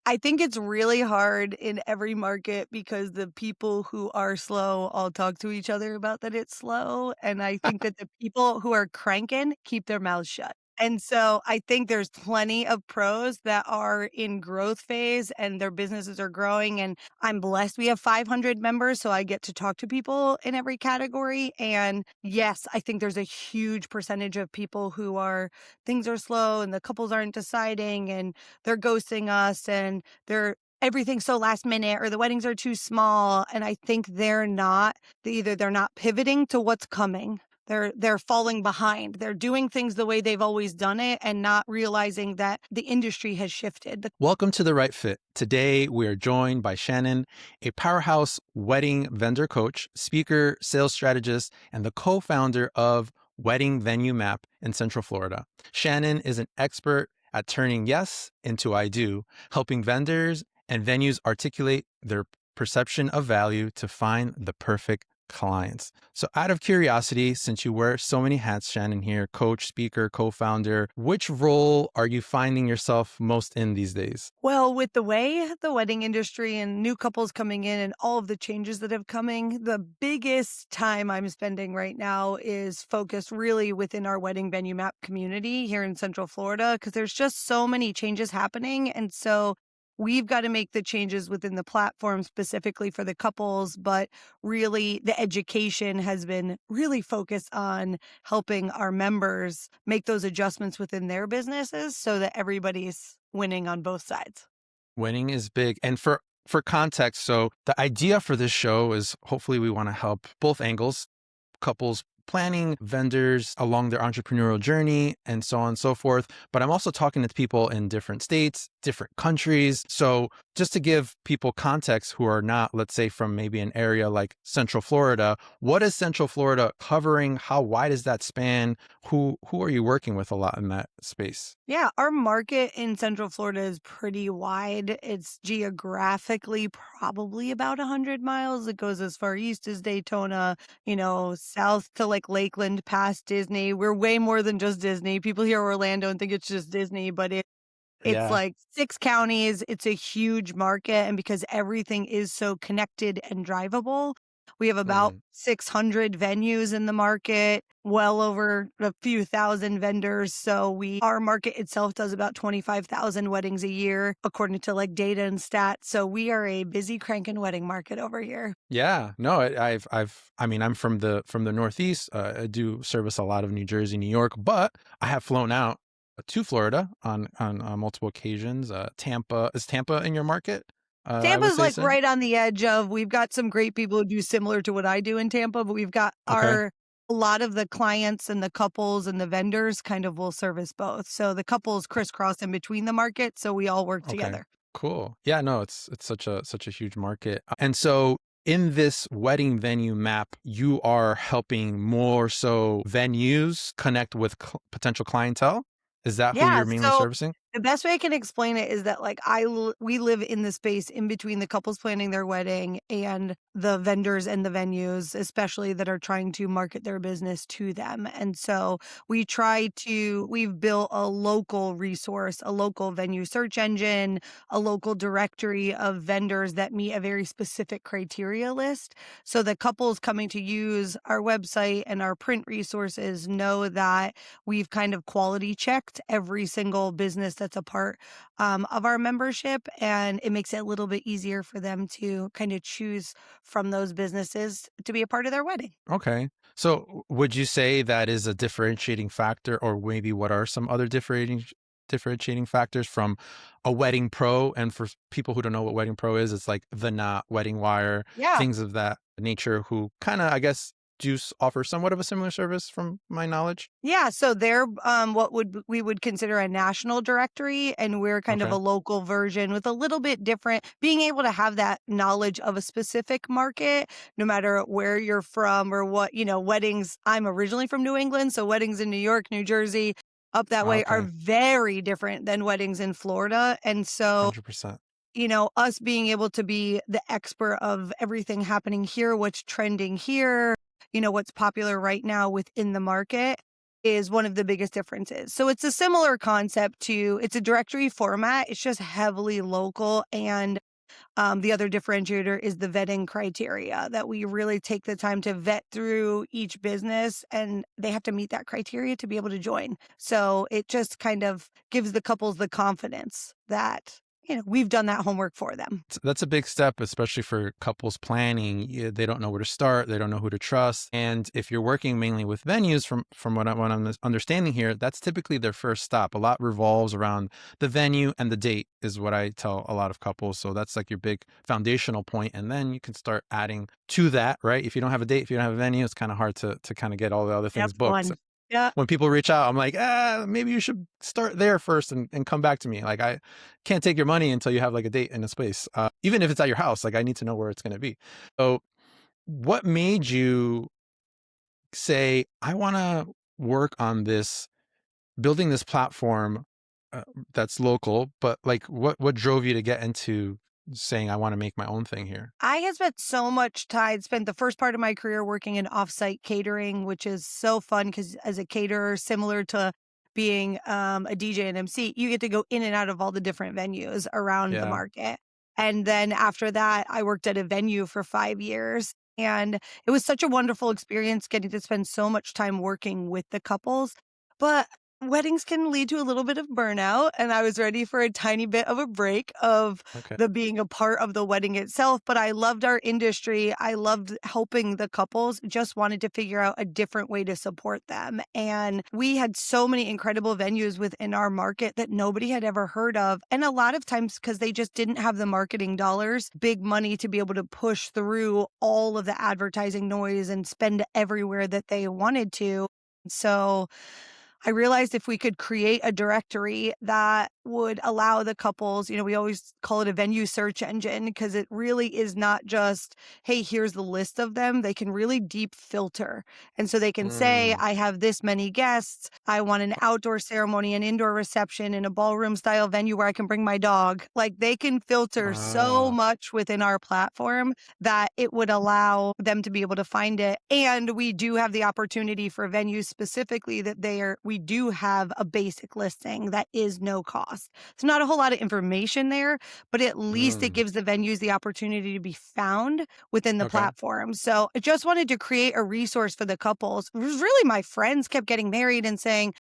I think it's really hard in every market because the people who are slow all talk to each other about that it's slow, and I think that the people who are cranking keep their mouths shut. And so I think there's plenty of pros that are in growth phase and their businesses are growing, and I'm blessed we have 500 members, so I get to talk to people in every category, and yes, I think there's a huge percentage of people who are things are slow and the couples aren't deciding and they're ghosting us and everything's so last minute or the weddings are too small. And I think either they're not pivoting to what's coming. They're falling behind. They're doing things the way they've always done it and not realizing that the industry has shifted. Welcome to The Right Fit. Today, we are joined by Shannon, a powerhouse wedding vendor coach, speaker, sales strategist, and the co founder of Wedding Venue Map in Central Florida. Shannon is an expert at turning yes into I do, helping vendors and venues articulate their perception of value to find the perfect clients. So out of curiosity, since you wear so many hats, Shannon here, coach, speaker, co-founder, which role are you finding yourself most in these days? Well, with the way the wedding industry and new couples coming in and all of the changes that have coming, the biggest time I'm spending right now is focused really within our wedding venue map community here in Central Florida because there's just so many changes happening. And so we've got to make the changes within the platform specifically for the couples, but really the education has been really focused on helping our members make those adjustments within their businesses so that everybody's winning on both sides. Winning is big. And for context, so the idea for this show is hopefully we want to help both angles, couples planning, vendors along their entrepreneurial journey, and so on and so forth. But I'm also talking to people in different states, different countries. So just to give people context who are not, let's say, from maybe an area like Central Florida, what is Central Florida covering? How wide is that span? Who are you working with a lot in that space? Yeah, our market in Central Florida is pretty wide. It's geographically probably about 100 miles. It goes as far east as Daytona, south to like Lakeland past Disney. We're way more than just Disney. People hear Orlando and think it's just Disney, but it's Yeah. like 6 counties. It's a huge market, and because everything is so connected and drivable, we have about Mm. 600 venues in the market, well over a few thousand vendors, so we our market itself does about 25,000 weddings a year according to, like, data and stats, so we are a busy cranking wedding market over here. Yeah, no, I mean, I'm from the Northeast. I do service a lot of New Jersey, New York, but I have flown out to Florida on multiple occasions. Tampa is Tampa in your market? I would Tampa's, say like, so. right on the edge of we've got some great people who do similar to what I do in Tampa, but we've got Okay, a lot of the clients and the couples and the vendors kind of will service both. So the couples crisscross in between the market, so we all work okay, together. cool. Yeah, no, it's such a huge market, and so in this wedding venue map, you are helping more so venues connect with potential clientele. Is that who Yeah, you're mainly so servicing? the best way I can explain it is that, like, we live in the space in between the couples planning their wedding and the vendors and the venues, especially that are trying to market their business to them, and so we've built a local resource, a local venue search engine, a local directory of vendors that meet a very specific criteria list, so the couples coming to use our website and our print resources know that we've kind of quality checked every single business that's a part of our membership, and it makes it a little bit easier for them to kind of choose from those businesses to be a part of their wedding. Okay. So would you say that is a differentiating factor, or maybe what are some other differentiating factors from a wedding pro? And for people who don't know what wedding pro is, it's like the Knot, Wedding Wire, Yeah. things of that nature, who kind of, I guess, offer somewhat of a similar service from my knowledge. Yeah, so they're we would consider a national directory, and we're kind of Okay. a local version with a little bit different being able to have that knowledge of a specific market, no matter where you're from or weddings. I'm originally from New England, so weddings in New York, New Jersey, up that way are Okay. very different than weddings in Florida. And so, 100%. us being able to be the expert of everything happening here, what's trending here, what's popular right now within the market is one of the biggest differences. So it's a similar concept to it's a directory format, it's just heavily local, and the other differentiator is the vetting criteria that we really take the time to vet through each business, and they have to meet that criteria to be able to join. So it just kind of gives the couples the confidence that, we've done that homework for them. That's a big step, especially for couples planning. They don't know where to start. They don't know who to trust. And if you're working mainly with venues, from what I'm understanding here, that's typically their first stop. A lot revolves around the venue and the date, is what I tell a lot of couples. So that's like your big foundational point, and then you can start adding to that. Right? If you don't have a date, if you don't have a venue, it's kind of hard to kind of get all the other Step things booked. one. Yeah. When people reach out, I'm like, maybe you should start there first and come back to me. Like, I can't take your money until you have like a date and a space. Even if it's at your house, like I need to know where it's going to be. So what made you say, I want to work on this, building this platform uh, that's local, but like what drove you to get into saying, I want to make my own thing here? I have spent so much time spent the first part of my career working in offsite catering, which is so fun because as a caterer, similar to being a DJ and MC, you get to go in and out of all the different venues around the Yeah. market. And then after that, I worked at a venue for 5 years. And it was such a wonderful experience getting to spend so much time working with the couples. But weddings can lead to a little bit of burnout. And I was ready for a tiny bit of a break of Okay. the being a part of the wedding itself, but I loved our industry. I loved helping the couples, just wanted to figure out a different way to support them. And we had so many incredible venues within our market that nobody had ever heard of. And a lot of times because they just didn't have the marketing dollars, big money to be able to push through all of the advertising noise and spend everywhere that they wanted to. So I realized if we could create a directory that would allow the couples, we always call it a venue search engine because it really is not just, hey, here's the list of them. They can really deep filter. And so they can say, Mm, I have this many guests. I want an outdoor ceremony, an indoor reception in a ballroom style venue where I can bring my dog. Like they can filter so ah, much within our platform that it would allow them to be able to find it. And we do have the opportunity for venues specifically that we do have a basic listing that is no cost. It's not a whole lot of information there, but at least it mm, gives the venues the opportunity to be found within the okay. platform. So I just wanted to create a resource for the couples. It was really my friends kept getting married and saying,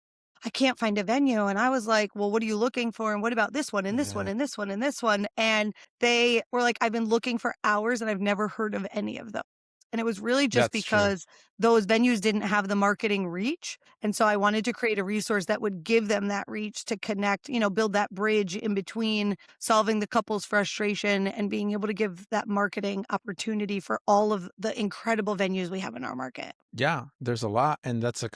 I can't find a venue. And I was like, well, what are you looking for? And what about this one and this one Yeah, and this one and this one? And they were like, I've been looking for hours and I've never heard of any of them. And it was really just that's true. because those venues didn't have the marketing reach. And so I wanted to create a resource that would give them that reach to connect, build that bridge in between solving the couple's frustration and being able to give that marketing opportunity for all of the incredible venues we have in our market. Yeah, there's a lot, and that's a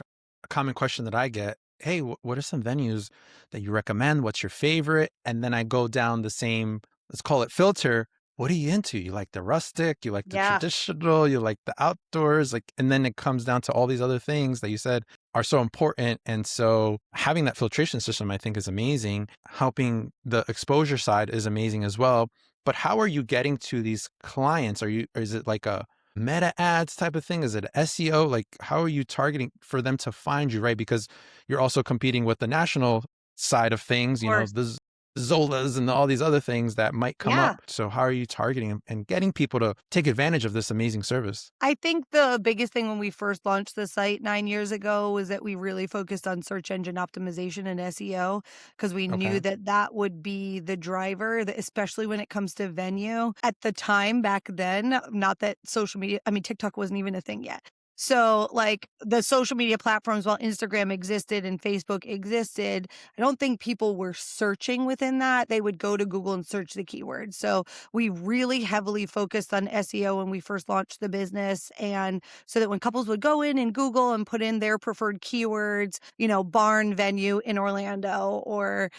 common question that I get. Hey, what are some venues that you recommend? What's your favorite? And then I go down the same, let's call it filter. What are you into? You like the rustic, you like the Yeah. traditional, you like the outdoors, like, and then it comes down to all these other things that you said are so important. And so having that filtration system, I think, is amazing. Helping the exposure side is amazing as well. But how are you getting to these clients? Is it like a meta ads type of thing? Is it SEO? Like, how are you targeting for them to find you, right? Because you're also competing with the national side of things, Of course. the Zolas and all these other things that might come up. Yeah. So how are you targeting and getting people to take advantage of this amazing service? I think the biggest thing when we first launched the site 9 years ago was that we really focused on search engine optimization and SEO because we knew Okay. that that would be the driver, that especially when it comes to venue. At the time back then, not that social media, I mean, TikTok wasn't even a thing yet. So, like the social media platforms, while Instagram existed and Facebook existed, I don't think people were searching within that. They would go to Google and search the keywords. So, we really heavily focused on SEO when we first launched the business. And so that when couples would go in and Google and put in their preferred keywords, barn venue in Orlando or,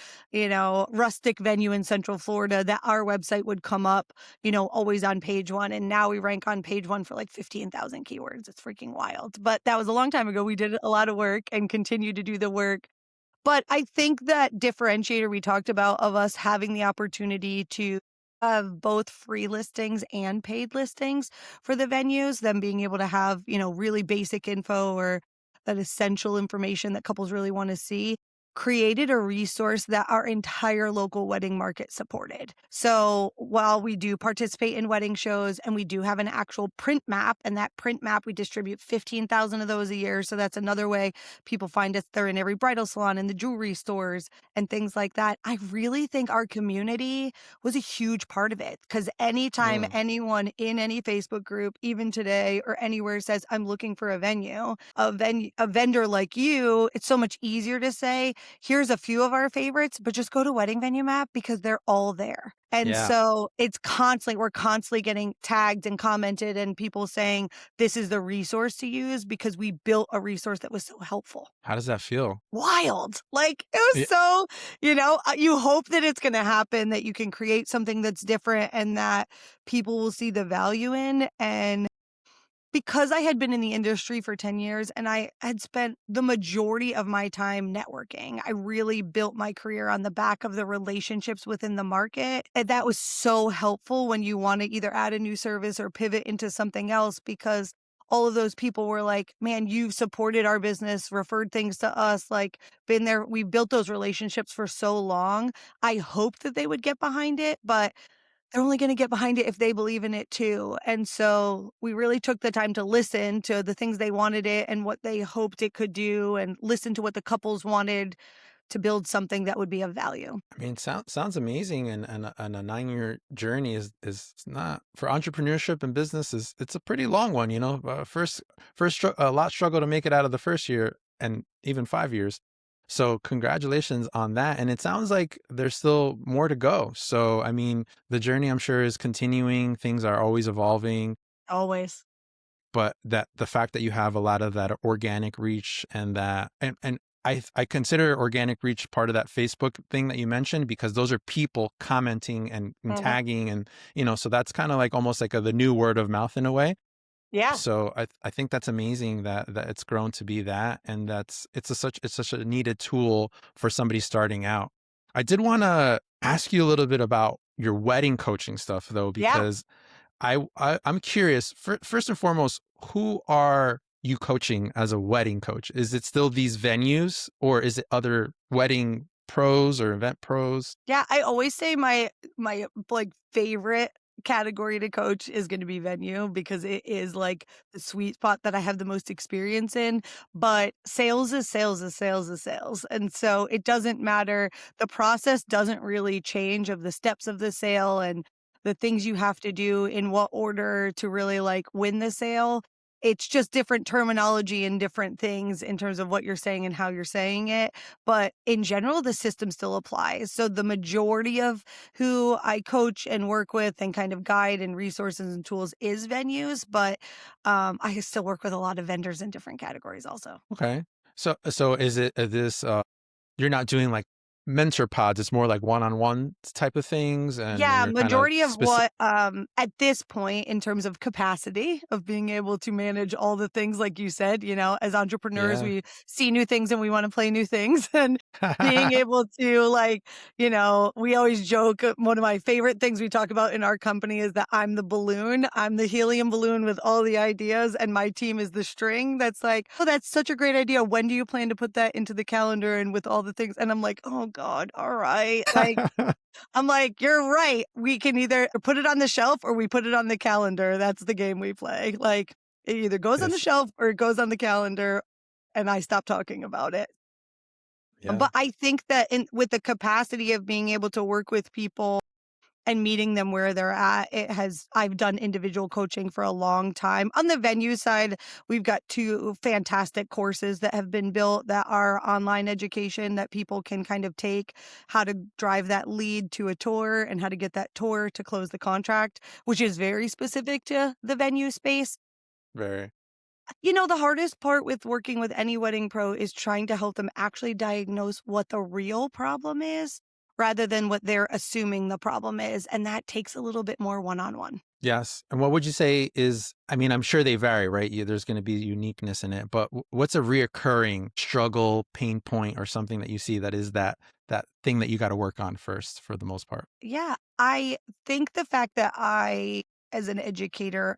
rustic venue in Central Florida, that our website would come up, always on page one. And now we rank on page one for like 15,000 keywords. It's freaking wild. But that was a long time ago. We did a lot of work and continue to do the work. But I think that differentiator we talked about of us having the opportunity to have both free listings and paid listings for the venues, them being able to have, really basic info or that essential information that couples really wanna see, created a resource that our entire local wedding market supported. So while we do participate in wedding shows and we do have an actual print map, and that print map, we distribute 15,000 of those a year. So that's another way people find us. They're in every bridal salon, in the jewelry stores, and things like that. I really think our community was a huge part of it because anytime Mm, anyone in any Facebook group, even today or anywhere, says, I'm looking for a vendor like you, it's so much easier to say, here's a few of our favorites, but just go to Wedding Venue Map because they're all there. And yeah. so we're constantly getting tagged and commented and people saying this is the resource to use because we built a resource that was so helpful. How does that feel? Wild. Like it was Yeah. so, you hope that it's going to happen, that you can create something that's different and that people will see the value in. And because I had been in the industry for 10 years and I had spent the majority of my time networking, I really built my career on the back of the relationships within the market. And that was so helpful when you want to either add a new service or pivot into something else because all of those people were like, man, you've supported our business, referred things to us, like been there. We built those relationships for so long. I hoped that they would get behind it, but they're only gonna get behind it if they believe in it too, and so we really took the time to listen to the things they wanted it and what they hoped it could do and listen to what the couples wanted to build something that would be of value. I mean, sounds amazing, and a 9-year journey is not for entrepreneurship and business is it's a pretty long one, you know. A lot struggle to make it out of the first year, and even 5 years. So congratulations on that, and it sounds like there's still more to go. So I mean, the journey I'm sure is continuing. Things are always evolving. Always. But that the fact that you have a lot of that organic reach and that and I consider organic reach part of that Facebook thing that you mentioned because those are people commenting and Mhm. tagging and, so that's kinda like almost like the new word of mouth in a way. Yeah. So I think that's amazing that it's grown to be that, and it's such a needed tool for somebody starting out. I did wanna ask you a little bit about your wedding coaching stuff though, Yeah. because I'm curious. First and foremost, who are you coaching as a wedding coach? Is it still these venues, or is it other wedding pros or event pros? Yeah, I always say like, favorite category to coach is gonna be venue because it is, like, the sweet spot that I have the most experience in, but sales is sales is sales is sales, and so it doesn't matter. The process doesn't really change of the steps of the sale and the things you have to do in what order to really, like, win the sale. It's just different terminology and different things in terms of what you're saying and how you're saying it. But in general, the system still applies. So the majority of who I coach and work with and kind of guide and resources and tools is venues, but I still work with a lot of vendors in different categories also. Okay. So is it this you're not doing like mentor pods, it's more like one-on-one type of things and Yeah, you're kind of majority of specific. what, at this point, in terms of capacity of being able to manage all the things, like you said, as entrepreneurs, Yeah. we see new things and we want to play new things. And being able to, like, we always joke. One of my favorite things we talk about in our company is that I'm the balloon. I'm the helium balloon with all the ideas, and my team is the string that's like, oh, that's such a great idea. When do you plan to put that into the calendar and with all the things? And I'm like, oh, God, all right. Like, I'm like, "You're right. We can either put it on the shelf or we put it on the calendar. That's the game we play." Like, it either goes on the Yes. shelf or it goes on the calendar, and I stop talking about it. Yeah. But I think that with the capacity of being able to work with people and meeting them where they're at, I've done individual coaching for a long time. On the venue side, we've got 2 fantastic courses that have been built that are online education that people can kind of take, how to drive that lead to a tour and how to get that tour to close the contract, which is very specific to the venue space. Very. The hardest part with working with any wedding pro is trying to help them actually diagnose what the real problem is rather than what they're assuming the problem is. And that takes a little bit more one on one. Yes. And what would you say is, I mean, I'm sure they vary, right? There's going to be uniqueness in it, but what's a reoccurring struggle, pain point, or something that you see that is that thing that you got to work on first for the most part? Yeah. I think the fact that as an educator,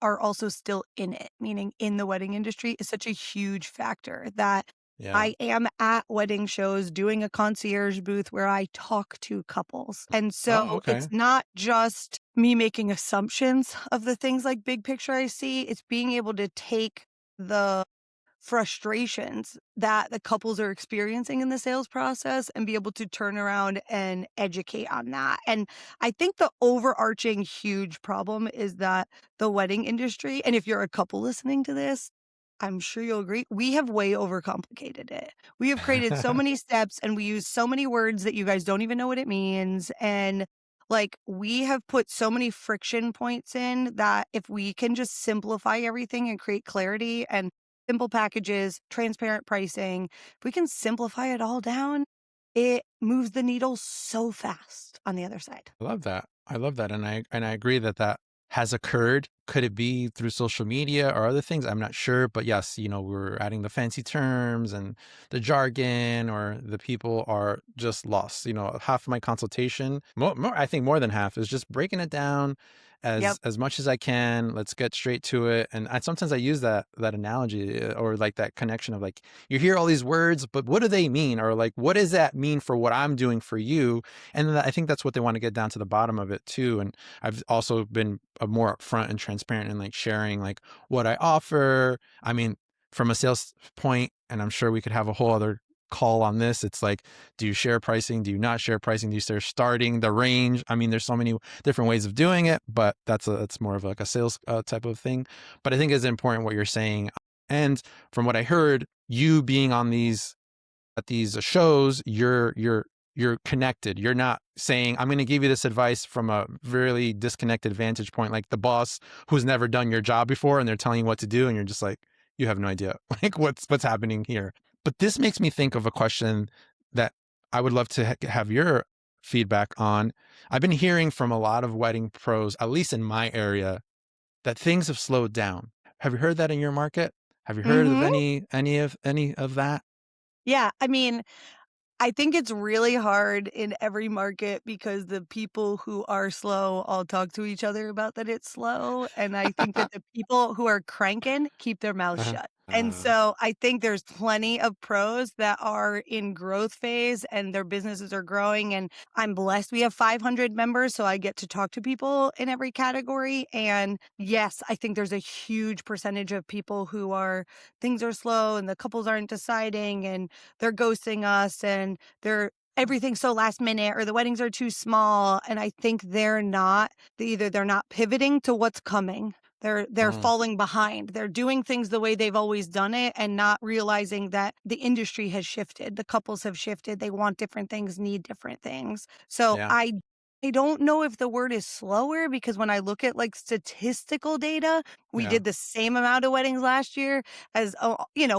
are also still in it, meaning in the wedding industry, is such a huge factor that Yeah. I am at wedding shows doing a concierge booth where I talk to couples. And Oh, so it's okay. not just me making assumptions of the things like big picture I see, it's being able to take the frustrations that the couples are experiencing in the sales process and be able to turn around and educate on that. And I think the overarching huge problem is that the wedding industry, and if you're a couple listening to this, I'm sure you'll agree, we have way overcomplicated it. We have created so many steps and we use so many words that you guys don't even know what it means. And like we have put so many friction points in that if we can just simplify everything and create clarity and simple packages, transparent pricing. If we can simplify it all down, it moves the needle so fast on the other side. I love that. I love that, and I agree that that has occurred. Could it be through social media or other things? I'm not sure, but yes, we're adding the fancy terms and the jargon, or the people are just lost. Half of my consultation, I think more than half, is just breaking it down Yep. as much as I can. Let's get straight to it. And sometimes I use that analogy, or like that connection of like, you hear all these words, but what do they mean? Or like, what does that mean for what I'm doing for you? And then I think that's what they want to get down to the bottom of it too. And I've also been more upfront and transparent in like sharing like what I offer. I mean, from a sales point, and I'm sure we could have a whole other call on this. It's like, do you share pricing? Do you not share pricing? Do you share starting, the range? I mean, there's so many different ways of doing it, but that's more of like a sales type of thing. But I think it's important what you're saying. And from what I heard, you being on these at these shows, you're connected. You're not saying, I'm going to give you this advice from a really disconnected vantage point, like the boss who's never done your job before and they're telling you what to do. And you're just like, you have no idea like what's happening here. But this makes me think of a question that I would love to have your feedback on. I've been hearing from a lot of wedding pros, at least in my area, that things have slowed down. Have you heard that in your market? Have you heard of Mhm. any of that? Yeah, I mean, I think it's really hard in every market because the people who are slow all talk to each other about that it's slow, and I think that the people who are cranking keep their mouths Uh-huh. shut. And Uh, so I think there's plenty of pros that are in growth phase and their businesses are growing, and I'm blessed we have 500 members, so I get to talk to people in every category, and yes, I think there's a huge percentage of people who are things are slow and the couples aren't deciding and they're ghosting us and they're everything's so last minute or the weddings are too small. And I think either they're not pivoting to what's coming. They're mm, falling behind. They're doing things the way they've always done it and not realizing that the industry has shifted. The couples have shifted. They want different things, need different things. So yeah. I don't know if the word is slower because when I look at like statistical data, we Yeah. did the same amount of weddings last year as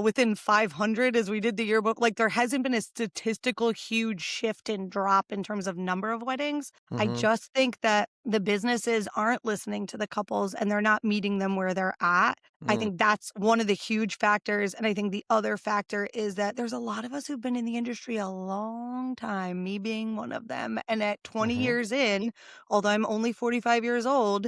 within 500 as we did the year, but like there hasn't been a statistical huge shift and drop in terms of number of weddings. I Mhm. just think that the businesses aren't listening to the couples and they're not meeting them where they're at. I Mm. think that's one of the huge factors. And I think the other factor is that there's a lot of us who've been in the industry a long time, me being one of them. And at 20 Mhm. years in, although I'm only 45 years old,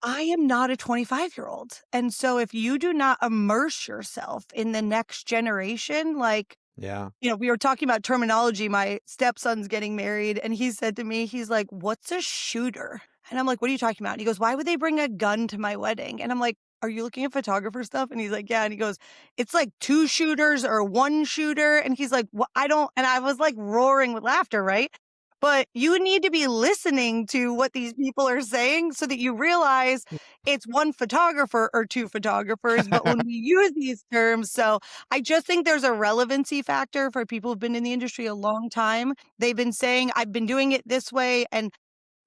I am not a 25-year-old. And so if you do not immerse yourself in the next generation, like, Yeah. we were talking about terminology. My stepson's getting married and he said to me, he's like, "What's a shooter?" And I'm like, "What are you talking about?" And he goes, "Why would they bring a gun to my wedding?" And I'm like, "Are you looking at photographer stuff?" And he's like, "Yeah." And he goes, "It's like two shooters or one shooter." And he's like, "What? I don't." And I was like roaring with laughter, right? But you need to be listening to what these people are saying so that you realize it's one photographer or two photographers. But when we use these terms, so I just think there's a relevancy factor for people who've been in the industry a long time. They've been saying, "I've been doing it this way," and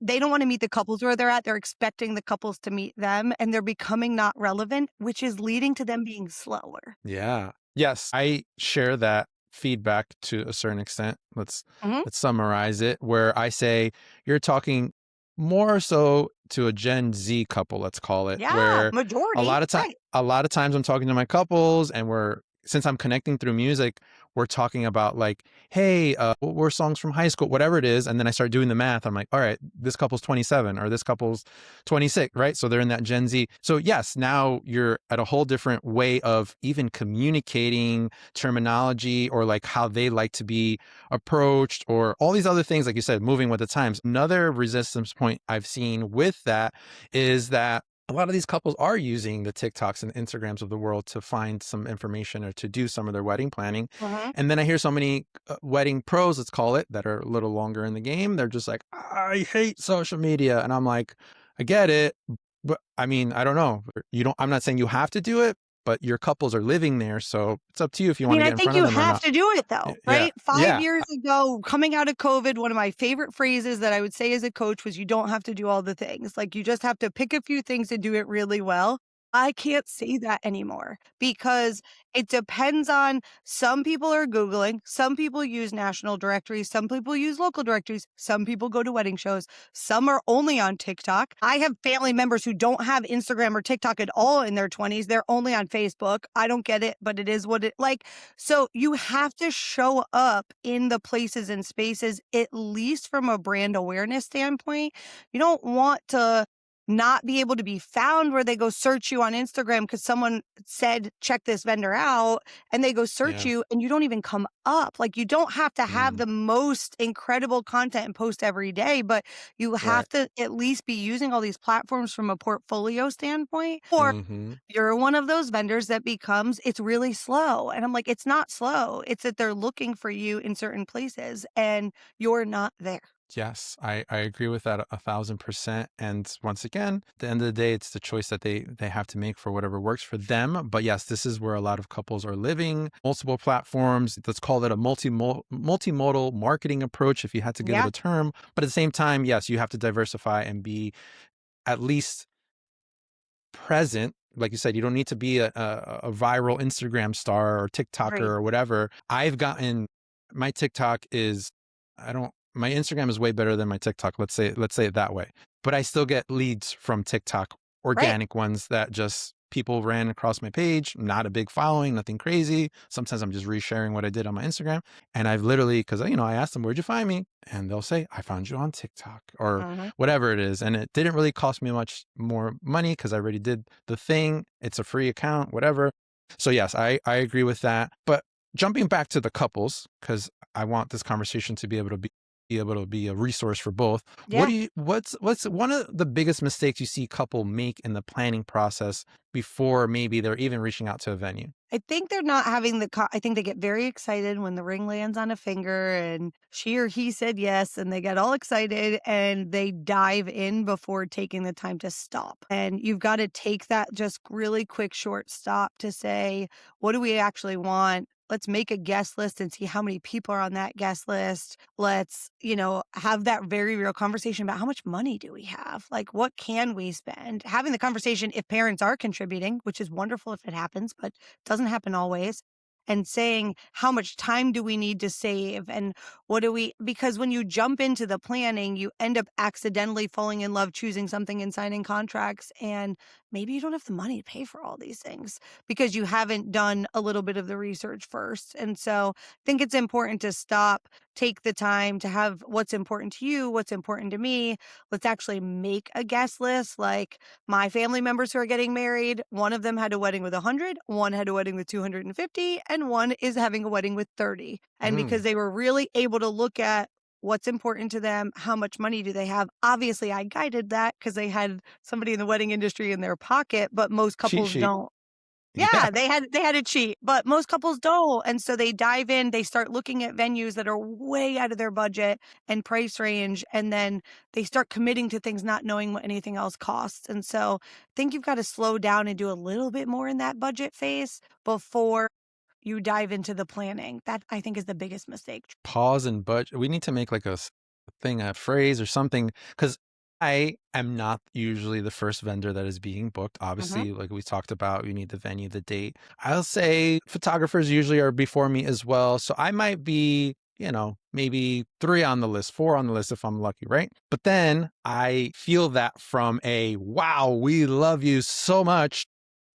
they don't wanna meet the couples where they're at. They're expecting the couples to meet them, and they're becoming not relevant, which is leading to them being slower. Yeah. Yes, I share that feedback to a certain extent. Mhm. Let's summarize it, where I say you're talking more so to a Gen Z couple, let's call it, Yeah, where majority, right. a lot of times I'm talking to my couples, and since I'm connecting through music, we're talking about like, hey, what were songs from high school, whatever it is. And then I start doing the math. I'm like, all right, this couple's 27 or this couple's 26, right? So they're in that Gen Z. So yes, now you're at a whole different way of even communicating terminology or like how they like to be approached or all these other things, like you said, moving with the times. Another resistance point I've seen with that is that a lot of these couples are using the TikToks and Instagrams of the world to find some information or to do some of their wedding planning. Mhm. And then I hear so many wedding pros, let's call it, that are a little longer in the game. They're just like, I hate social media. And I'm like, I get it. But I mean, I don't know. I'm not saying you have to do it, but your couples are living there. So it's up to you if you I want mean, to I get in think front of you them or have not. to do it though, Yeah. right? 5 Yeah. years ago, coming out of COVID, one of my favorite phrases that I would say as a coach was, "You don't have to do all the things." Like, you just have to pick a few things to do it really well. I can't say that anymore because it depends on some people are Googling, some people use national directories, some people use local directories, some people go to wedding shows, some are only on TikTok. I have family members who don't have Instagram or TikTok at all in their 20s. They're only on Facebook. I don't get it, but it is what it like. So you have to show up in the places and spaces, at least from a brand awareness standpoint. You don't want to not be able to be found where they go search you on Instagram because someone said, check this vendor out, and they go search Yeah. you and you don't even come up. Like, you don't have to have Mm, the most incredible content and post every day, but you have right. to at least be using all these platforms from a portfolio standpoint. Or Hmm. you're one of those vendors that becomes, it's really slow. And I'm like, it's not slow. It's that they're looking for you in certain places and you're not there. Yes, I agree with that 1,000%. And once again, at the end of the day, it's the choice that they have to make for whatever works for them. But yes, this is where a lot of couples are living, multiple platforms. Let's call it a multimodal marketing approach, if you had to give it Yeah. a term. But at the same time, yes, you have to diversify and be at least present. Like you said, you don't need to be a viral Instagram star or TikToker Right. or whatever. I've gotten my TikTok is I don't my Instagram is way better than my TikTok. Let's say it that way. But I still get leads from TikTok, Right. organic ones that just people ran across my page. Not a big following, nothing crazy. Sometimes I'm just resharing what I did on my Instagram. And I've literally, because I asked them, where'd you find me? And they'll say, I found you on TikTok or Mhm. whatever it is. And it didn't really cost me much more money because I already did the thing. It's a free account, whatever. So yes, I agree with that. But jumping back to the couples, because I want this conversation to be able to be a resource for both. Yeah. What's one of the biggest mistakes you see couple make in the planning process before maybe they're even reaching out to a venue? I think they're not having I think they get very excited when the ring lands on a finger and she or he said yes, and they get all excited and they dive in before taking the time to stop. And you've got to take that just really quick short stop to say, what do we actually want? Let's make a guest list and see how many people are on that guest list. Let's, have that very real conversation about how much money do we have? Like, what can we spend? Having the conversation if parents are contributing, which is wonderful if it happens, but doesn't happen always, and saying how much time do we need to save and what do we, because when you jump into the planning you end up accidentally falling in love choosing something and signing contracts, and maybe you don't have the money to pay for all these things because you haven't done a little bit of the research first. And so I think it's important to stop, take the time to have what's important to you, what's important to me. Let's actually make a guest list. Like, my family members who are getting married, one of them had a wedding with 100, one had a wedding with 250, and one is having a wedding with 30. And because Mm, they were really able to look at what's important to them, how much money do they have? Obviously, I guided that because they had somebody in the wedding industry in their pocket, but most cheat couples sheet. don't. Yeah. Yeah, they had to cheat, but most couples don't, and so they dive in, they start looking at venues that are way out of their budget and price range, and then they start committing to things not knowing what anything else costs. And so I think you've gotta slow down and do a little bit more in that budget phase before you dive into the planning. That, I think, is the biggest mistake. Pause and budget. We need to make like a phrase or something because I am not usually the first vendor that is being booked. Mhm. Obviously, like we talked about, you need the venue, the date. I'll say photographers usually are before me as well. So I might be, maybe three on the list, four on the list if I'm lucky, right? But then I feel that from a wow, we love you so much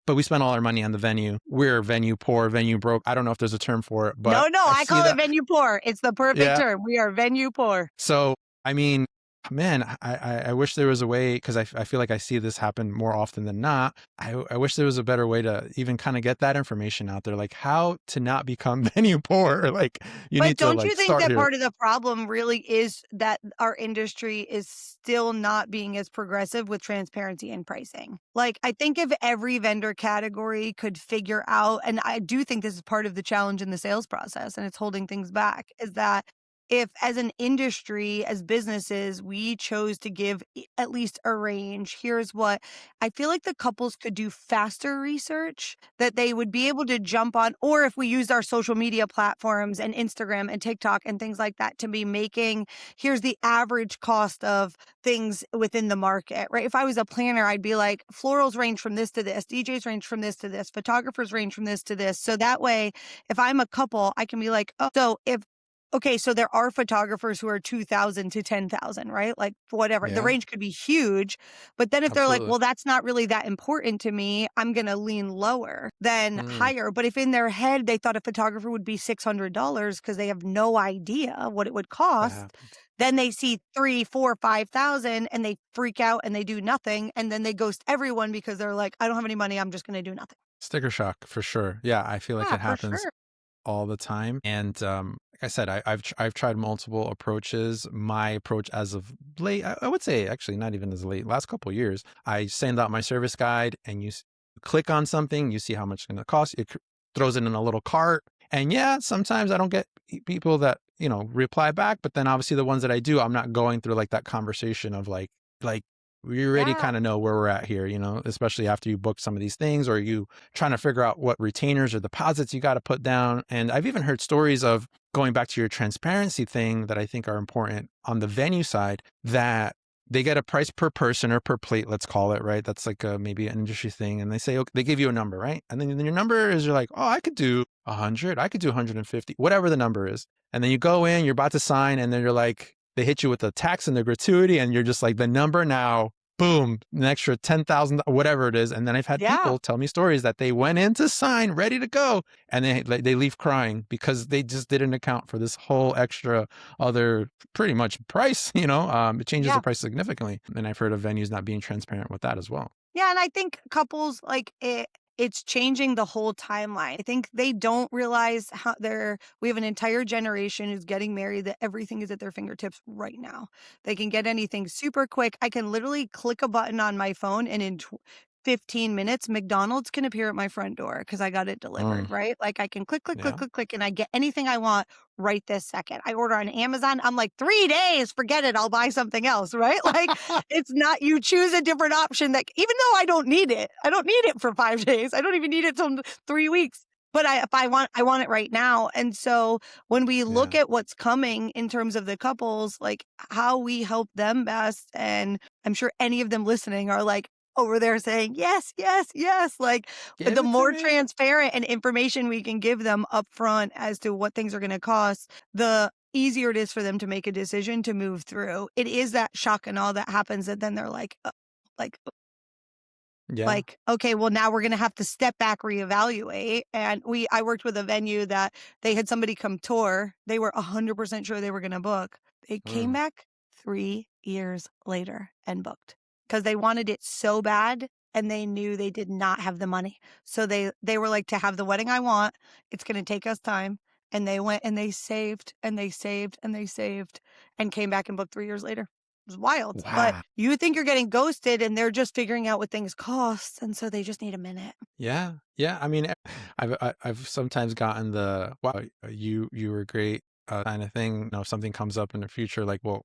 but we spent all our money on the venue. We're venue poor, venue broke. I don't know if there's a term for it, but No, I I see call it that. venue poor. It's the perfect Yeah. term. We are venue poor. So, I mean, man, I wish there was a way, because I feel like I see this happen more often than not. I wish there was a better way to even kind of get that information out there, like how to not become venue poor. Like you But need to don't like you think start that here. part of the problem really is that our industry is still not being as progressive with transparency and pricing? Like, I think if every vendor category could figure out, and I do think this is part of the challenge in the sales process and it's holding things back, is that if as an industry, as businesses, we chose to give at least a range, here's what I feel like the couples could do faster research that they would be able to jump on, or if we used our social media platforms and Instagram and TikTok and things like that to be making, here's the average cost of things within the market, right? If I was a planner, I'd be like, florals range from this to this, DJs range from this to this, photographers range from this to this. So that way, if I'm a couple, I can be like, oh, so if okay, so there are photographers who are 2,000 to 10,000, right? Like whatever. The Yeah, range could be huge, but then if they're like, absolutely. "Well, that's not really that important to me. I'm going to lean lower than Mm, higher." But if in their head they thought a photographer would be $600 because they have no idea what it would that cost, happens. then they see 3, 4, 5,000 and they freak out and they do nothing and then they ghost everyone because they're like, "I don't have any money. I'm just going to do nothing." Sticker shock for sure. Yeah, I feel like Yeah, it for happens sure. all the time. And like I said, I've tried multiple approaches. My approach as of late, I would say actually not even as late, last couple of years, I send out my service guide and click on something, you see how much it's going to cost. It throws it in a little cart. And yeah, sometimes I don't get people that, reply back, but then obviously the ones that I do, I'm not going through like that conversation of like we already Yeah. kind of know where we're at here, especially after you book some of these things or you trying to figure out what retainers or deposits you got to put down. And I've even heard stories of going back to your transparency thing that I think are important on the venue side, that they get a price per person or per plate, let's call it, right? That's like maybe an industry thing. And they say, okay, they give you a number, right? And then your number is, you're like, oh, I could do 100, I could do 150, whatever the number is. And then you go in, you're about to sign, and then you're like, they hit you with the tax and the gratuity, and you're just like, the number now, boom, an extra 10,000, whatever it is. And then I've had Yeah. people tell me stories that they went in to sign, ready to go, and they leave crying because they just didn't account for this whole extra other pretty much price. It changes the Yeah. price significantly. And I've heard of venues not being transparent with that as well. Yeah, and I think couples it's changing the whole timeline. I think they don't realize how we have an entire generation who's getting married that everything is at their fingertips right now. They can get anything super quick. I can literally click a button on my phone and in 15 minutes McDonald's can appear at my front door because I got it Mm, delivered, right? Like I can click click click yeah. click click and I get anything I want right this second. I order on Amazon, I'm like 3 days, forget it, I'll buy something else, right? Like it's not you choose a different option that even though I don't need it. I don't need it for 5 days. I don't even need it till 3 weeks. But if I want it right now. And so when we look Yeah. at what's coming in terms of the couples, like how we help them best, and I'm sure any of them listening are like over there saying, yes, yes, yes. Like Give the it to more me. transparent and information we can give them upfront as to what things are going to cost, the easier it is for them to make a decision to move through. It is that shock and all that happens that then they're like, Yeah. okay, well, now we're gonna have to step back, reevaluate. And I worked with a venue that they had somebody come tour. They were 100% sure they were gonna book. They came Mm. back 3 years later and booked because they wanted it so bad and they knew they did not have the money. So they were like, "To have the wedding I want, it's gonna take us time." And they went and they saved and they saved and they saved and came back and booked 3 years later. It was wild, but Wow. you think you're getting ghosted and they're just figuring out what things cost, and so they just need a minute. Yeah, yeah. I mean, I've sometimes gotten the wow, you were great kind of thing. If something comes up in the future, like we'll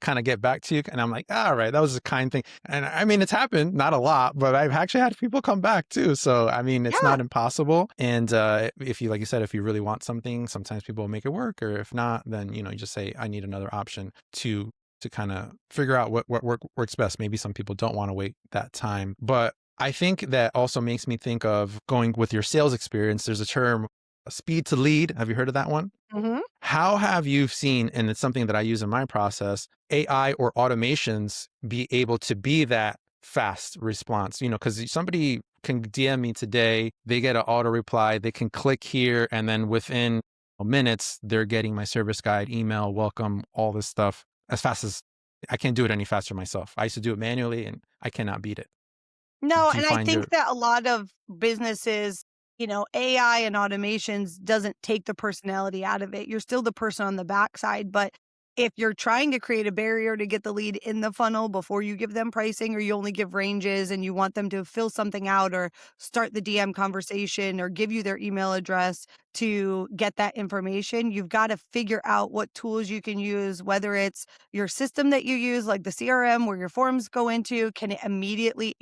kind of get back to you, and I'm like, all right, that was a kind thing. And I mean, it's happened, not a lot, but I've actually had people come back too. So I mean, it's Yeah, not impossible. And if you, like you said, if you really want something, sometimes people will make it work, or if not, then you just say, I need another option to kind of figure out what works best. Maybe some people don't want to wait that time, but I think that also makes me think of going with your sales experience. There's a term, speed to lead. Have you heard of that one? mhm. How have you seen, and it's something that I use in my process, AI or automations be able to be that fast response? Because somebody can DM me today. They get an auto reply. They can click here, and then within minutes, they're getting my service guide, email, welcome, all this stuff as fast as I can't do it any faster myself. I used to do it manually, and I cannot beat it. No, Do you and I find think your that a lot of businesses, AI and automations doesn't take the personality out of it. You're still the person on the backside, but if you're trying to create a barrier to get the lead in the funnel before you give them pricing, or you only give ranges and you want them to fill something out or start the DM conversation or give you their email address to get that information, you've got to figure out what tools you can use, whether it's your system that you use, like the CRM where your forms go into, can it immediately,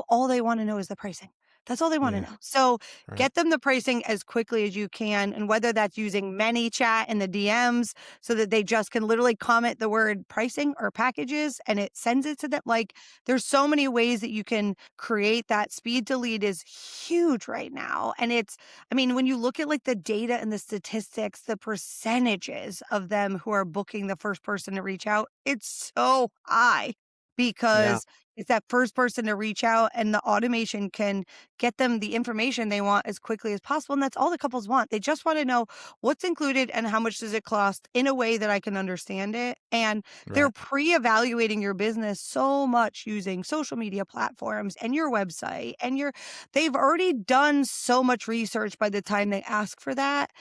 all they want to know is the pricing. That's all they want to yeah, know. So right. get them the pricing as quickly as you can. And whether that's using ManyChat in the DMs so that they just can literally comment the word pricing or packages and it sends it to them. Like there's so many ways that you can create that. Speed to lead is huge right now. And when you look at like the data and the statistics, the percentages of them who are booking the first person to reach out, it's so high Yeah. because it's that first person to reach out and the automation can get them the information they want as quickly as possible. And that's all the couples want. They just want to know what's included and how much does it cost in a way that I can understand it. And they're Right. pre-evaluating your business so much using social media platforms and your website and they've already done so much research by the time they ask for that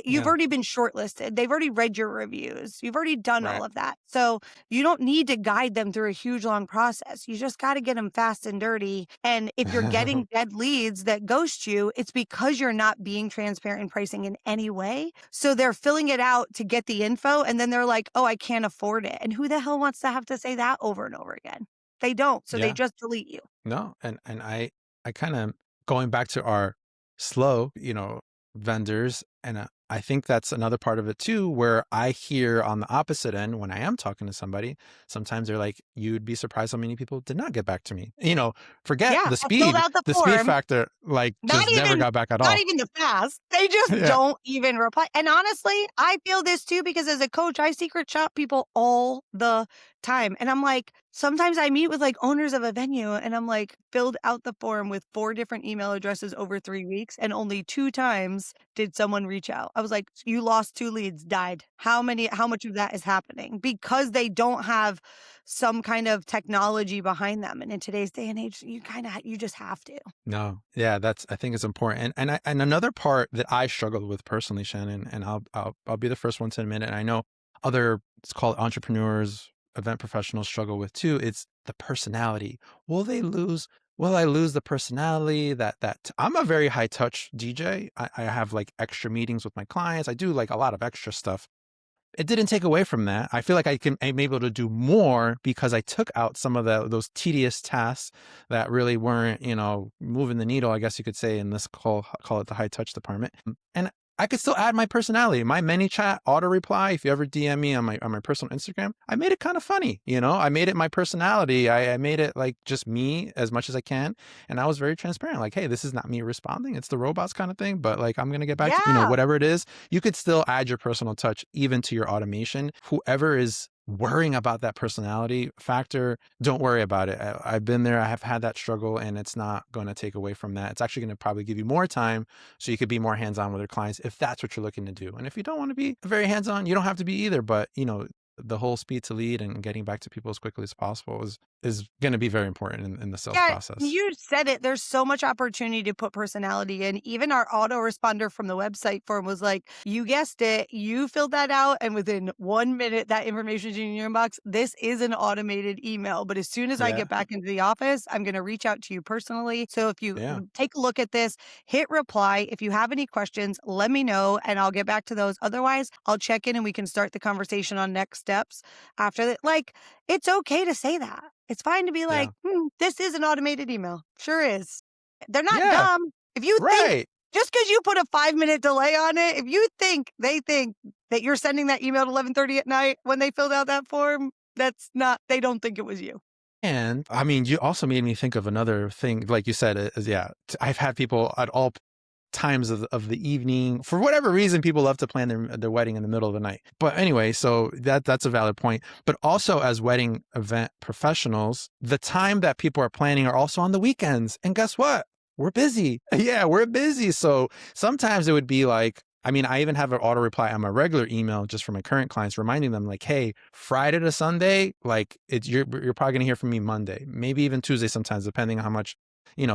you've Yeah. already been shortlisted. They've already read your reviews. You've already done Right. all of that. So you don't need to guide them through a huge long process. You just got to get them fast and dirty. And if you're getting dead leads that ghost you, it's because you're not being transparent in pricing in any way. So they're filling it out to get the info. And then they're like, oh, I can't afford it. And who the hell wants to have to say that over and over again? They don't. So they Yeah. just delete you. No, and I kind of going back to our slow, vendors, and I think that's another part of it too, where I hear on the opposite end when I am talking to somebody, sometimes they're like, "You'd be surprised how many people did not get back to me." Forget Yeah. I filled out the the speed form. factor, like Not just never even got back at not all. even the fast. They just Yeah, don't even reply. And honestly, I feel this too because as a coach, I secret shop people all the time. And I'm like, sometimes I meet with like owners of a venue and I'm like, filled out the form with 4 different email addresses over 3 weeks and only 2 times did someone reach out. I was like, you lost 2 leads, died. How much of that is happening? Because they don't have some kind of technology behind them. And in today's day and age, you just have to. no, yeah, that's I think it's important, and another part that I struggled with personally, Shannon, and I'll be the first one to admit it. And I know other it's called entrepreneurs, event professionals struggle with too. It's the personality. Will they lose? Will I lose the personality I'm a very high touch DJ. I have like extra meetings with my clients. I do like a lot of extra stuff. It didn't take away from that. I feel like I'm able to do more because I took out some of those tedious tasks that really weren't, moving the needle, I guess you could say, in this call it the high touch department. And I could still add my personality. My ManyChat auto reply, if you ever DM me on my personal Instagram, I made it kind of funny, I made it my personality. I made it like just me as much as I can. And I was very transparent, like, hey, this is not me responding. It's the robots kind of thing. But like I'm gonna get back to, Yeah. whatever it is, you could still add your personal touch even to your automation. Whoever is worrying about that personality factor, don't worry about it. I've been there. I have had that struggle, and it's not going to take away from that. It's actually going to probably give you more time so you could be more hands-on with your clients if that's what you're looking to do. And if you don't want to be very hands-on, you don't have to be either. But, the whole speed to lead and getting back to people as quickly as possible is going to be very important in the sales Yeah, process. you said it. There's so much opportunity to put personality in. Even our autoresponder from the website form was like, you guessed it, you filled that out, and within 1 minute, that information is in your inbox. This is an automated email, but as soon as I Yeah. get back into the office, I'm going to reach out to you personally. So if you Yeah. take a look at this, hit reply. If you have any questions, let me know, and I'll get back to those. Otherwise, I'll check in and we can start the conversation on next steps after that. Like, it's okay to say that. It's fine to be like, Yeah. this is an automated email. Sure is. They're not Yeah. dumb. If you think Right. just because you put a 5-minute delay on it, if you think they think that you're sending that email at 11:30 at night when they filled out that form, they don't think it was you. And I mean, you also made me think of another thing. Like you said, yeah, I've had people at all times of the evening. For whatever reason, people love to plan their wedding in the middle of the night. But anyway, so that's a valid point. But also as wedding event professionals, the time that people are planning are also on the weekends. And guess what? we're busy. Yeah, we're busy. So sometimes it would be like, I mean, I even have an auto reply on my regular email just for my current clients, reminding them like, hey, Friday to Sunday, like you're probably gonna hear from me Monday, maybe even Tuesday sometimes, depending on how much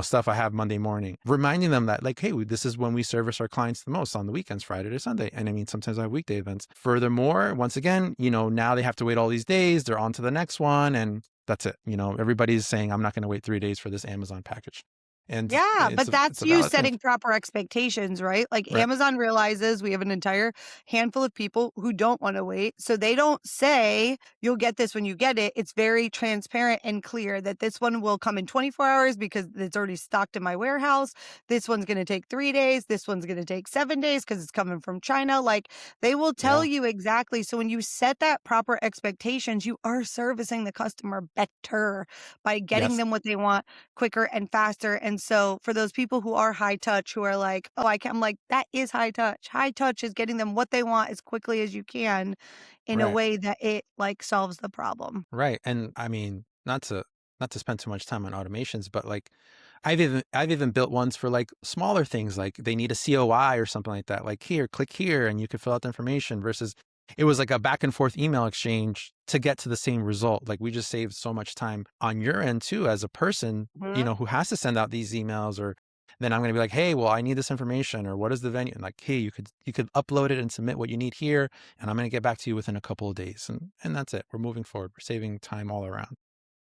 stuff I have Monday morning. Reminding them that like, hey, this is when we service our clients the most on the weekends, Friday to Sunday. And I mean, sometimes I have weekday events. Furthermore, once again, now they have to wait all these days. They're on to the next one, and that's it. Everybody's saying I'm not going to wait 3 days for this Amazon package, and Yeah, it's but a that's you valid thing, setting proper expectations, right? Like right? Amazon realizes we have an entire handful of people who don't want to wait. So they don't say you'll get this when you get it. It's very transparent and clear that this one will come in 24 hours because it's already stocked in my warehouse. This one's going to take 3 days. This one's going to take 7 days because it's coming from China. Like they will tell Yeah. you exactly. So when you set that proper expectations, you are servicing the customer better by getting Yes. them what they want quicker and faster. And so for those people who are high touch, who are like, oh, I'm like, that is high touch. High touch is getting them what they want as quickly as you can in a Right. way that it like solves the problem. Right. And I mean, not to spend too much time on automations, but like I've even built ones for like smaller things, like they need a COI or something like that. Like here, click here and you can fill out the information versus it was like a back and forth email exchange to get to the same result. Like we just saved so much time on your end too as a person, Mhm. who has to send out these emails, or then I'm going to be like, "Hey, well, I need this information, or what is the venue?" And like, "Hey, you could upload it and submit what you need here, and I'm going to get back to you within a couple of days." And that's it. We're moving forward. We're saving time all around.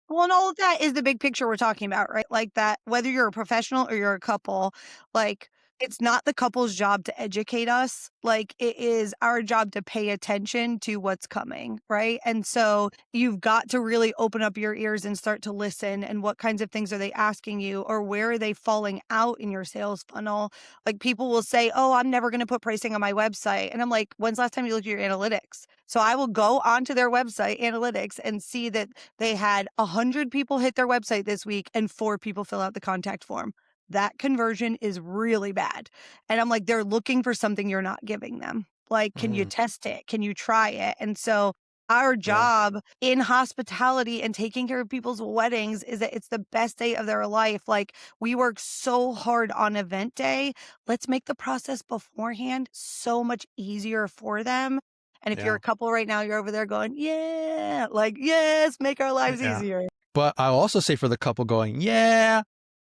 Well, and all of that is the big picture we're talking about, right? Like that, whether you're a professional or you're a couple, like it's not the couple's job to educate us. Like it is our job to pay attention to what's coming, right? And so you've got to really open up your ears and start to listen. And what kinds of things are they asking you, or where are they falling out in your sales funnel? Like people will say, oh, I'm never going to put pricing on my website. And I'm like, when's the last time you looked at your analytics? So I will go onto their website analytics and see that they had 100 people hit their website this week and 4 people fill out the contact form. That conversion is really bad. And I'm like, they're looking for something you're not giving them. Like, can you Mm, test it? Can you try it? And so our yeah. job in hospitality and taking care of people's weddings is that it's the best day of their life. Like we work so hard on event day. Let's make the process beforehand so much easier for them. And if you're Yeah. a couple right now, you're over there going, yeah, like, yes, make our lives Yeah. easier. But I'll also say for the couple going, yeah,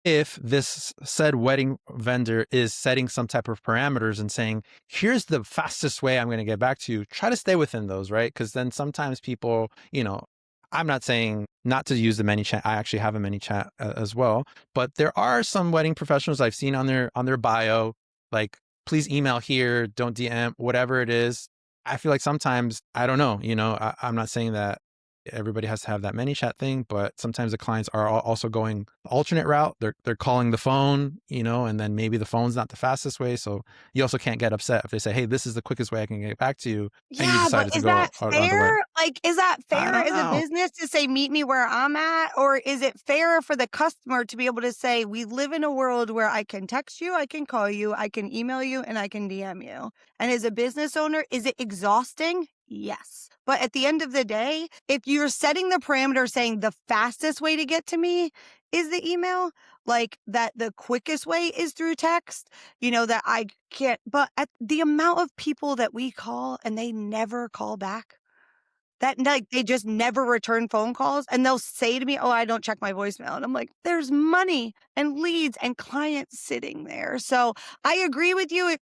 if this said wedding vendor is setting some type of parameters and saying, here's the fastest way I'm going to get back to you, try to stay within those, right? Because then sometimes people, I'm not saying not to use the ManyChat. I actually have a ManyChat as well, but there are some wedding professionals I've seen on their bio, like, please email here, don't DM, whatever it is. I feel like sometimes, I don't know, I'm not saying that everybody has to have that ManyChat thing, but sometimes the clients are also going the alternate route. They're calling the phone, and then maybe the phone's not the fastest way. So you also can't get upset if they say, "Hey, this is the quickest way I can get back to you," and you Yeah, but decided to is go that another way. fair? Like, is that I fair don't as a know. business to say, meet me where I'm at? Or is it fair for the customer to be able to say, we live in a world where I can text you, I can call you, I can email you, and I can DM you? And as a business owner, is it exhausting? Yes. But at the end of the day, if you're setting the parameter saying the fastest way to get to me is the email, like that the quickest way is through text, that I can't, but at the amount of people that we call and they never call back, that like they just never return phone calls and they'll say to me, "Oh, I don't check my voicemail." And I'm like, "There's money and leads and clients sitting there." So, I agree with you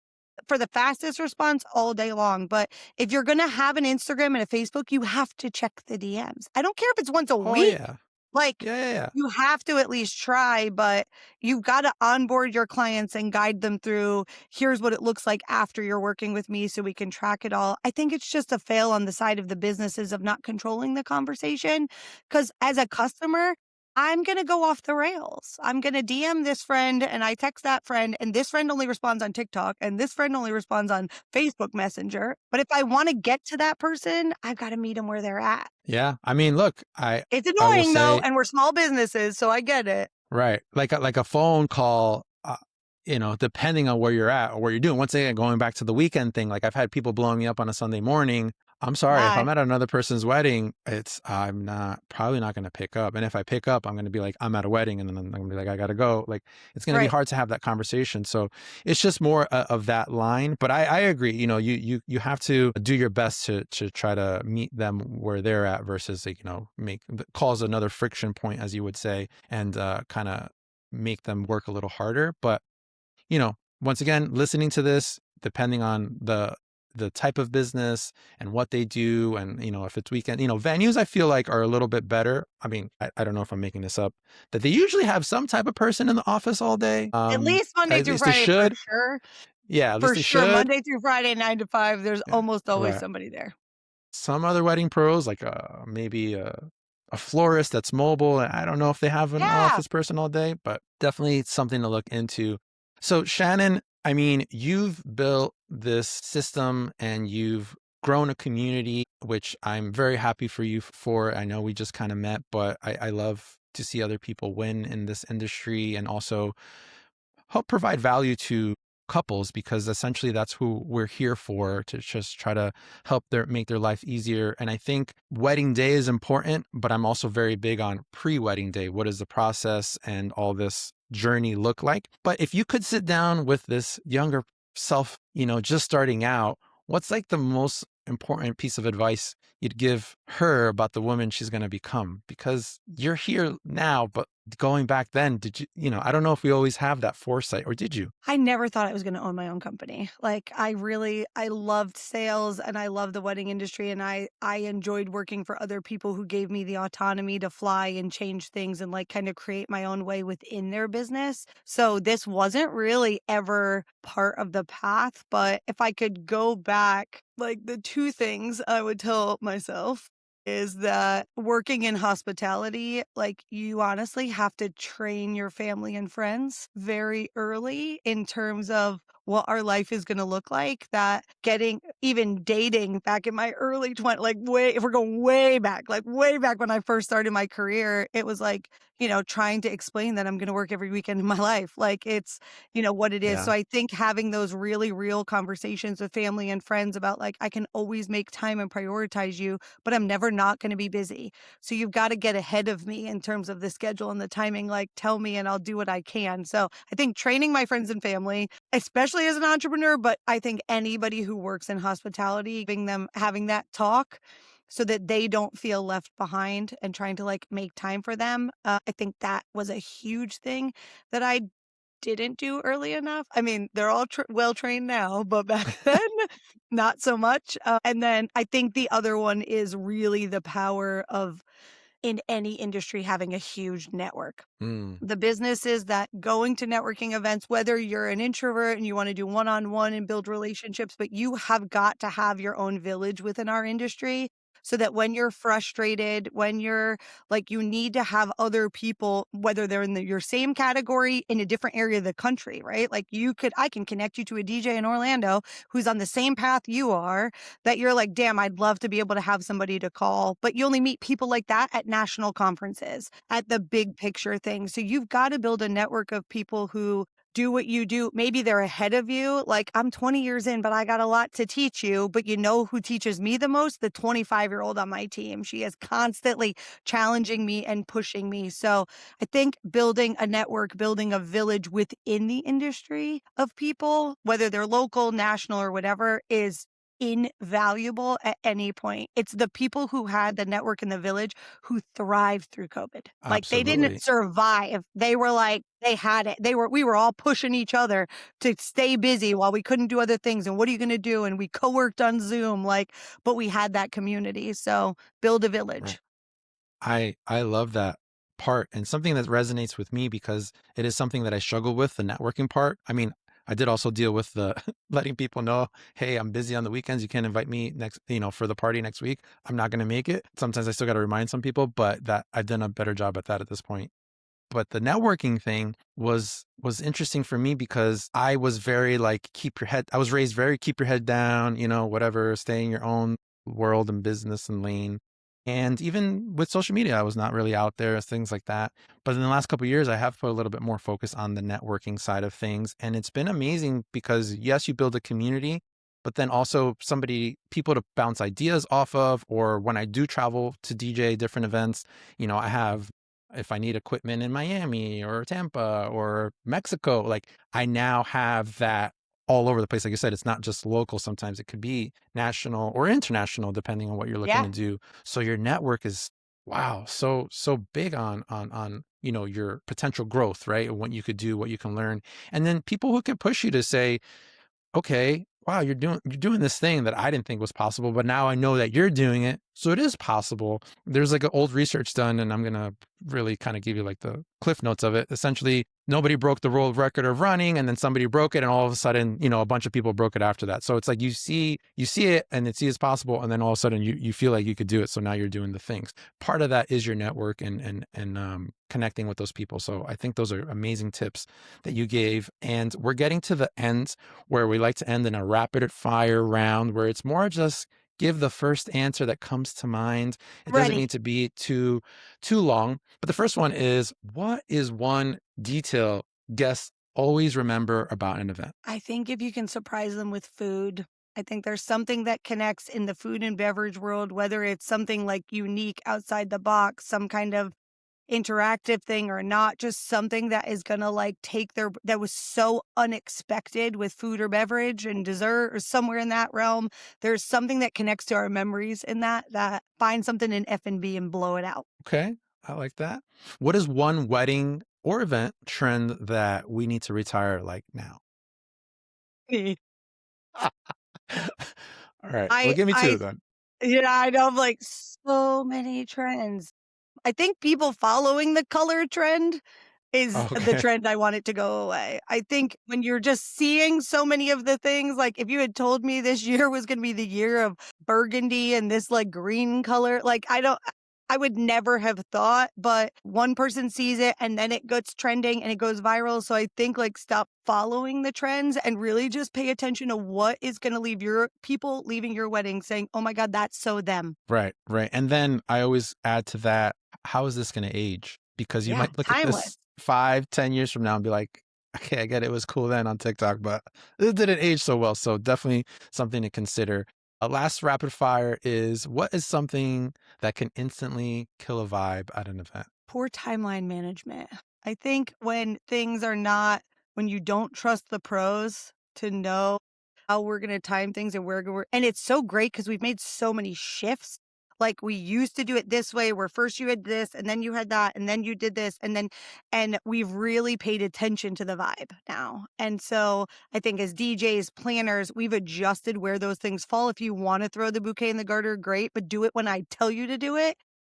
for the fastest response all day long, but if you're going to have an Instagram and a Facebook, you have to check the DMs. I don't care if it's once a Oh week. yeah, Like, yeah, yeah, yeah. you have to at least try, but you've gotta onboard your clients and guide them through, "Here's what it looks like after you're working with me so we can track it all." I think it's just a fail on the side of the businesses of not controlling the conversation. Because as a customer, I'm gonna go off the rails. I'm gonna DM this friend, and I text that friend, and this friend only responds on TikTok, and this friend only responds on Facebook Messenger. But if I wanna get to that person, I've gotta meet them where they're at. Yeah. I mean, look, It's I will annoying though, say, and we're small businesses, so I get it. right, like a phone call. Depending on where you're at or what you're doing. Once again, going back to the weekend thing, like I've had people blowing me up on a Sunday morning I'm sorry, if Bye. I'm at another person's wedding, I'm not probably not gonna pick up, and if I pick up, I'm gonna be like, "I'm at a wedding," and then I'm gonna be like, "I gotta go." Like, it's gonna be Right. hard to have that conversation, so it's just more o of that line, but I agree, you have to do your best to try to meet them where they're at versus, like, make cause another friction point, as you would say, and, kinda make them work a little harder, but once again, listening to this, depending on the type of business and what they do, and if it's weekend, venues I feel like are a little bit better. I mean, I don't know if I'm making this up, that they usually have some type of person in the office all day. At least Monday At through least they Friday for should. sure. Yeah, at least For they sure, should. Monday through Friday, 9 to 5, there's Yeah, almost always right. somebody there. Some other wedding pros, like maybe a florist that's mobile. I don't know if they have an Yeah. office person all day, but definitely something to look into. So, Shannon, I mean, you've built this system and you've grown a community, which I'm very happy for you for. I know we just kind of met, but I love to see other people win in this industry and also help provide value to couples, because essentially that's who we're here for, to just try to help their make their life easier. And I think wedding day is important, but I'm also very big on pre-wedding day. What does the process and all this journey look like? But if you could sit down with this younger self, just starting out, what's like the most important piece of advice you'd give her about the woman she's going to become? Because you're here now, but going back then, did I don't know if we always have that foresight, or did you? I never thought I was gonna own my own company. Like, I loved sales and I love the wedding industry, and I enjoyed working for other people who gave me the autonomy to fly and change things and, like, kinda create my own way within their business. So, this wasn't really ever part of the path, but if I could go back, like, the 2 things I would tell myself is that working in hospitality, like, you honestly have to train your family and friends very early in terms of what our life is gonna look like, that getting even dating back in my early 20, like, way if we're going way back, like, way back when I first started my career, it was like, trying to explain that I'm gonna work every weekend of my life, like, it's, what it is. Yeah. So I think having those really real conversations with family and friends about, like, "I can always make time and prioritize you, but I'm never not gonna be busy. So you've gotta get ahead of me in terms of the schedule and the timing, like, tell me and I'll do what I can." So I think training my friends and family, especially as an entrepreneur, but I think anybody who works in hospitality, giving them having that talk so that they don't feel left behind and trying to, like, make time for them. I think that was a huge thing that I didn't do early enough. I mean, they're all well trained now, but back then, not so much. And then I think the other one is really the power of, in any industry, having a huge network. Mm, The businesses that going to networking events, whether you're an introvert and you want to do one on one and build relationships, but you have got to have your own village within our industry so that when you're frustrated, when you're like, you need to have other people, whether they're in your same category in a different area of the country, right? Like, I can connect you to a DJ in Orlando who's on the same path you are, that you're like, damn, I'd love to be able to have somebody to call. But you only meet people like that at national conferences, at the big picture thing. So you've got to build a network of people who do what you do. Maybe they're ahead of you. Like, I'm 20 years in, but I got a lot to teach you. But you know who teaches me the most? The 25-year-old on my team. She is constantly challenging me and pushing me. So I think building a network, building a village within the industry of people, whether they're local, national, or whatever, is invaluable at any point. It's the people who had the network in the village who thrived through COVID. Like, they didn't absolutely. survive. They were like, they had it. We were all pushing each other to stay busy while we couldn't do other things. And what are you going to do? And we co-worked on Zoom, like, but we had that community. So build a Right. village. I love that part, and something that resonates with me because it is something that I struggle with, the networking part. I mean, I did also deal with the letting people know, "Hey, I'm busy on the weekends. You can't invite me for the party next week. I'm not going to make it." Sometimes I still got to remind some people, but that I've done a better job at that at this point. But the networking thing was interesting for me because I was very like, keep your head I was raised very keep your head down, whatever, stay in your own world and business and lane. And even with social media, I was not really out there, things like that. But in the last couple of years, I have put a little bit more focus on the networking side of things. And it's been amazing because yes, you build a community, but then also people to bounce ideas off of. Or when I do travel to DJ different events, I have, if I need equipment in Miami or Tampa or Mexico, like I now have that all over the place. Like you said, it's not just local. Sometimes it could be national or international, depending on what you're looking Yeah. to do. So your network is, wow, so big on your potential growth, right? And what you could do, what you can learn. And then people who can push you to say, okay, wow, you're doing this thing that I didn't think was possible, but now I know that you're doing it, so it is possible. There's like an old research done, and I'm gonna really kind of give you like the cliff notes of it. Essentially, nobody broke the world record of running, and then somebody broke it, and all of a sudden, a bunch of people broke it after that. So it's like you see it, and it sees possible, and then all of a sudden you feel like you could do it. So now you're doing the things. Part of that is your network and connecting with those people. So I think those are amazing tips that you gave, and we're getting to the end where we like to end in a rapid fire round where it's more just give the first answer that comes to mind. It doesn't Ready. need to be too long. But the first one is, what is one detail guests always remember about an event? I think if you can surprise them with food, I think there's something that connects in the food and beverage world, whether it's something like unique outside the box, some kind of interactive thing or not, just something that is gonna like take their that was so unexpected with food or beverage and dessert or somewhere in that realm. There's something that connects to our memories in that find something in F&B and blow it out. Okay, I like that. What is one wedding or event trend that we need to retire like now? All right. Well, I give me two I then. I know of like so many trends. I think people following the color trend is the Okay. trend I want it to go away. I think when you're just seeing so many of the things, like if you had told me this year was gonna be the year of burgundy and this like green color, like I would never have thought, but one person sees it and then it gets trending and it goes viral. So I think like stop following the trends and really just pay attention to what is gonna leave your people leaving your wedding saying, "Oh my God, that's so them." Right, right. And then I always add to that, how is this going to age? Because you Yeah, might look at timeless. this 5, 10 years from now and be like, okay, I get it, it was cool then on TikTok, but it didn't age so well. So definitely something to consider. A last rapid fire is, what is something that can instantly kill a vibe at an event? Poor timeline management. I think when things are not when you don't trust the pros to know how we're gonna time things and where we're and it's so great because 'cause we've made so many shifts. Like, we used to do it this way, where first you had this, and then you had that, and then you did this, and we've really paid attention to the vibe now. And so, I think as DJs, planners, we've adjusted where those things fall. If you wanna throw the bouquet in the garter, great, but do it when I tell you to do it.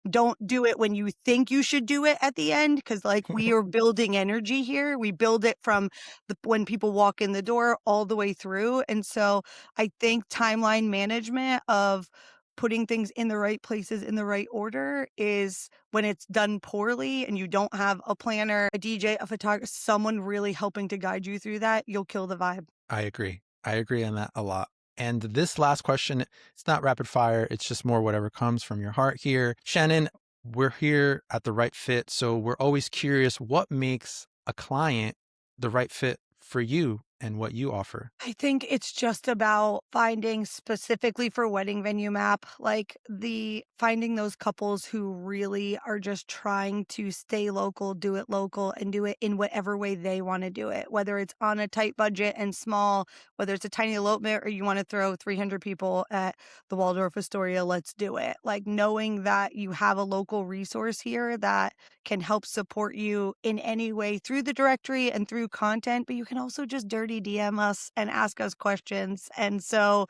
Don't do it when you think you should do it at the end, because like, we are building energy here. We build it from the when people walk in the door all the way through, and so I think timeline management of putting things in the right places in the right order is when it's done poorly and you don't have a planner, a DJ, a photographer, someone really helping to guide you through that, you'll kill the vibe. I agree. I agree on that a lot. And this last question, it's not rapid fire, it's just more whatever comes from your heart here. Shannon, we're here at the right fit. So we're always curious, what makes a client the right fit for you and what you offer? I think it's just about finding specifically for wedding venue map, like the finding those couples who really are just trying to stay local, and do it in whatever way they want to do it, whether it's on a tight budget and small, whether it's a tiny elopement or you want to throw 300 people at the Waldorf Astoria, let's do it. Like knowing that you have a local resource here that can help support you in any way through the directory and through content, but you can also just dirty DM us and ask us questions. And so,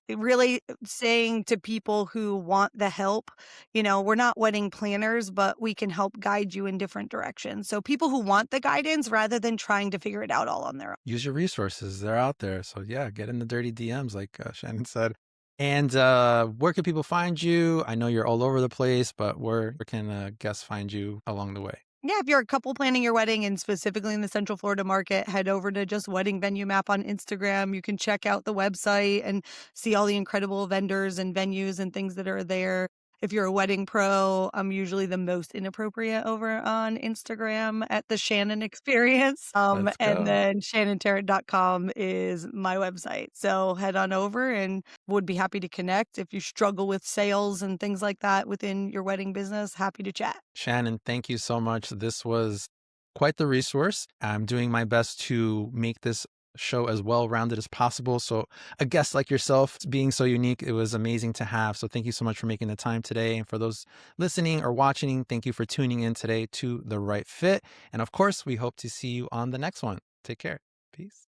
really saying to people who want the help, we're not wedding planners, but we can help guide you in different directions. So, people who want the guidance rather than trying to figure it out all on their own. Use your resources, they're out there. So yeah, get in the dirty DMs, like Shannon said. And where can people find you? I know you're all over the place, but where can guests find you along the way? Yeah, if you're a couple planning your wedding and specifically in the Central Florida market, head over to just Wedding Venue Map on Instagram. You can check out the website and see all the incredible vendors and venues and things that are there. If you're a wedding pro, I'm usually the most inappropriate over on Instagram at the Shannon Experience. Let's And go. then shannontarrant.com is my website. So head on over and would be happy to connect. If you struggle with sales and things like that within your wedding business, happy to chat. Shannon, thank you so much. This was quite the resource. I'm doing my best to make this show as well rounded as possible. So, a guest like yourself being so unique, it was amazing to have. So, thank you so much for making the time today. And for those listening or watching, thank you for tuning in today to The Right Fit. And of course, we hope to see you on the next one. Take care. Peace.